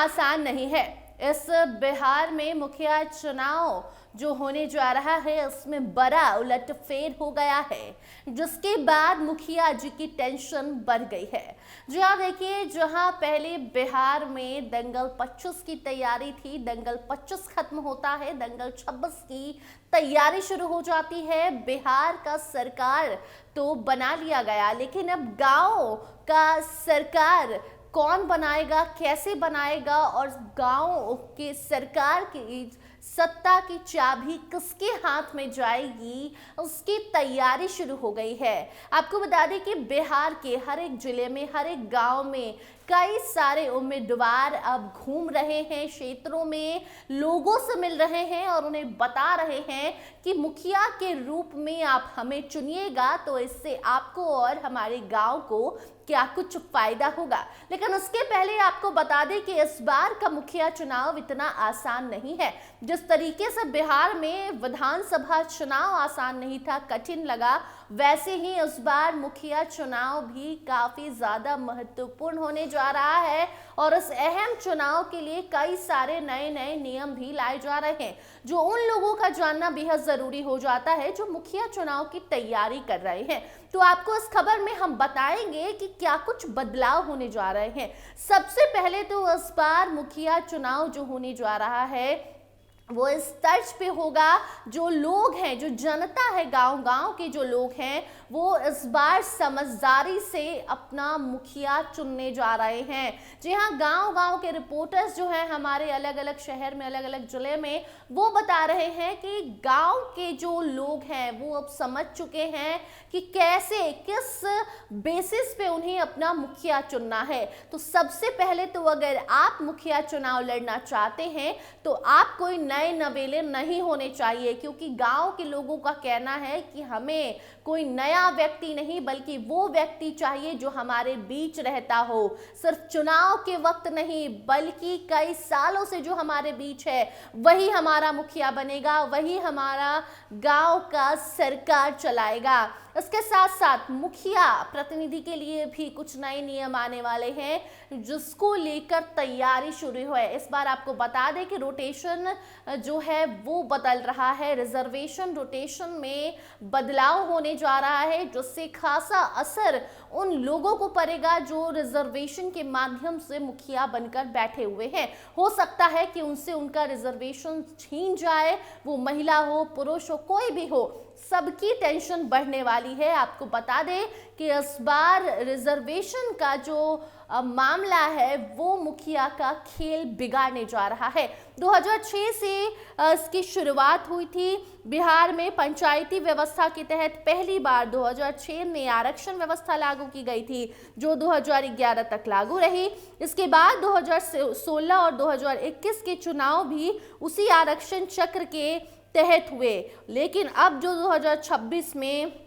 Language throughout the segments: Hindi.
आसान नहीं है। इस बिहार में मुखिया चुनाव जो होने जा रहा है उसमें बड़ा उलटफेर हो गया है, जिसके बाद मुखिया जी की टेंशन बढ़ गई है। जी हाँ, देखिए, जहां पहले बिहार में दंगल 25 की तैयारी थी, दंगल 25 खत्म होता है, दंगल 26 की तैयारी शुरू हो जाती है। बिहार का सरकार तो बना लिया गया, लेकिन अब गांव का सरकार कौन बनाएगा, कैसे बनाएगा और गांव के सरकार की सत्ता की चाबी किसके हाथ में जाएगी, उसकी तैयारी शुरू हो गई है। आपको बता दें कि बिहार के हर एक जिले में, हर एक गांव में कई सारे उम्मीदवार अब घूम रहे हैं, क्षेत्रों में लोगों से मिल रहे हैं और उन्हें बता रहे हैं कि मुखिया के रूप में आप हमें चुनिएगा तो इससे आपको और हमारे गांव को क्या कुछ फायदा होगा। लेकिन उसके पहले आपको बता दें कि इस बार का मुखिया चुनाव इतना आसान नहीं है। जिस तरीके से बिहार में विधानसभा चुनाव आसान नहीं था, कठिन लगा, वैसे ही इस बार मुखिया चुनाव भी काफी ज्यादा महत्वपूर्ण होने जा रहा है और इस अहम चुनाव के लिए कई सारे नए नए नियम भी लाए जा रहे हैं, जो उन लोगों का जानना बेहद जरूरी हो जाता है जो मुखिया चुनाव की तैयारी कर रहे हैं। तो आपको इस खबर में हम बताएंगे कि क्या कुछ बदलाव होने जा रहे हैं। सबसे पहले तो इस बार मुखिया चुनाव जो होने जा रहा है वो इस तर्ज पे होगा, जो लोग हैं, जो जनता है, गांव गांव के जो लोग हैं, वो इस बार समझदारी से अपना मुखिया चुनने जा रहे हैं। जी हाँ, गांव गांव के रिपोर्टर्स जो हैं हमारे अलग अलग शहर में, अलग अलग जिले में, वो बता रहे हैं कि गांव के जो लोग हैं वो अब समझ चुके हैं कि कैसे, किस बेसिस पे उन्हें अपना मुखिया चुनना है। तो सबसे पहले तो अगर आप मुखिया चुनाव लड़ना चाहते हैं तो आप कोई नए नवेले नहीं होने चाहिए, क्योंकि गांव के लोगों का कहना है कि हमें कोई नया व्यक्ति नहीं बल्कि वो व्यक्ति चाहिए जो हमारे बीच रहता हो, सिर्फ चुनाव के वक्त नहीं बल्कि कई सालों से जो हमारे बीच है वही हमारा मुखिया बनेगा, वही हमारा गांव का सरकार चलाएगा। इसके साथ साथ मुखिया प्रतिनिधि के लिए भी कुछ नए नियम आने वाले हैं, जिसको लेकर तैयारी शुरू है। इस बार आपको बता दें कि रोटेशन जो है वो बदल रहा है, रिजर्वेशन रोटेशन में बदलाव होने जा रहा है, जिससे खासा असर उन लोगों को पड़ेगा जो रिजर्वेशन के माध्यम से मुखिया बनकर बैठे हुए हैं। हो सकता है कि उनसे उनका रिजर्वेशन छीन जाए, वो महिला हो, पुरुष हो, कोई भी हो, सबकी टेंशन बढ़ने वाली है। आपको बता दें कि इस बार रिजर्वेशन का जो मामला है वो मुखिया का खेल बिगाड़ने जा रहा है। 2006 से इसकी शुरुआत हुई थी। बिहार में पंचायती व्यवस्था के तहत पहली बार 2006 में आरक्षण व्यवस्था लागू की गई थी, जो 2011 तक लागू रही। इसके बाद 2016 और 2021 के चुनाव भी उसी आरक्षण चक्र के तहत हुए, लेकिन अब जो 2026 में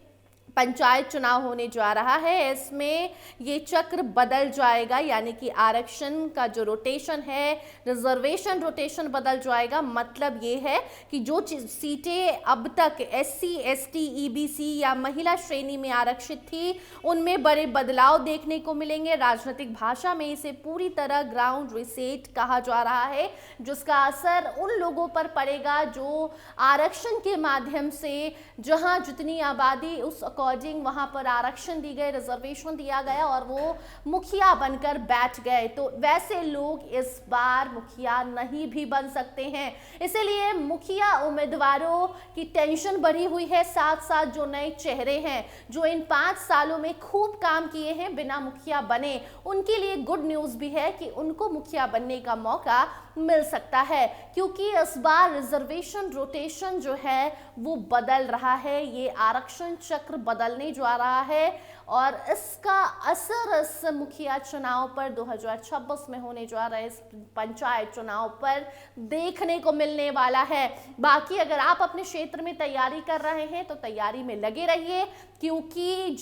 पंचायत चुनाव होने जा रहा है इसमें ये चक्र बदल जाएगा, यानी कि आरक्षण का जो रोटेशन है, रिजर्वेशन रोटेशन बदल जाएगा। मतलब ये है कि जो सीटें अब तक SC, ST, EBC या महिला श्रेणी में आरक्षित थी उनमें बड़े बदलाव देखने को मिलेंगे। राजनीतिक भाषा में इसे पूरी तरह ग्राउंड रिसेट कहा जा रहा है, जिसका असर उन लोगों पर पड़ेगा जो आरक्षण के माध्यम से, जहां जितनी आबादी उस अकॉर्डिंग वहां पर आरक्षण दी गई, रिजर्वेशन दिया गया और वो मुखिया बनकर बैठ गए। तो वैसे लोग इस बार मुखिया नहीं भी बन सकते हैं, इसीलिए मुखिया उम्मीदवारों की टेंशन बढ़ी हुई है। साथ साथ जो नए चेहरे हैं जो इन 5 सालों में खूब काम किए हैं बिना मुखिया बने, उनके लिए गुड न्यूज भी है कि उनको मुखिया बनने का मौका मिल सकता है, क्योंकि इस बार रिजर्वेशन रोटेशन जो है वो बदल रहा है, ये आरक्षण चक्र बदलने जा रहा है और इसका असर इस मुखिया चुनाव पर 2026 में होने जा रहे इस पंचायत चुनाव पर देखने को मिलने वाला है। बाकी अगर आप अपने क्षेत्र में तैयारी कर रहे हैं तो तैयारी में लगे रहिए, क्योंकि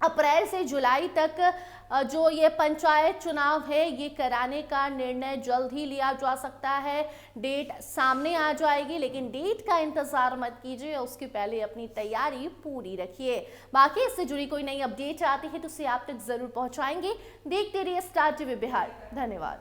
अप्रैल से जुलाई तक जो ये पंचायत चुनाव है ये कराने का निर्णय जल्द ही लिया जा सकता है। डेट सामने आ जाएगी, लेकिन डेट का इंतजार मत कीजिए, उसके पहले अपनी तैयारी पूरी रखिए। बाकी इससे जुड़ी कोई नई अपडेट आती है तो उसे आप तक जरूर पहुंचाएंगे। देखते रहिए स्टार टीवी बिहार। धन्यवाद।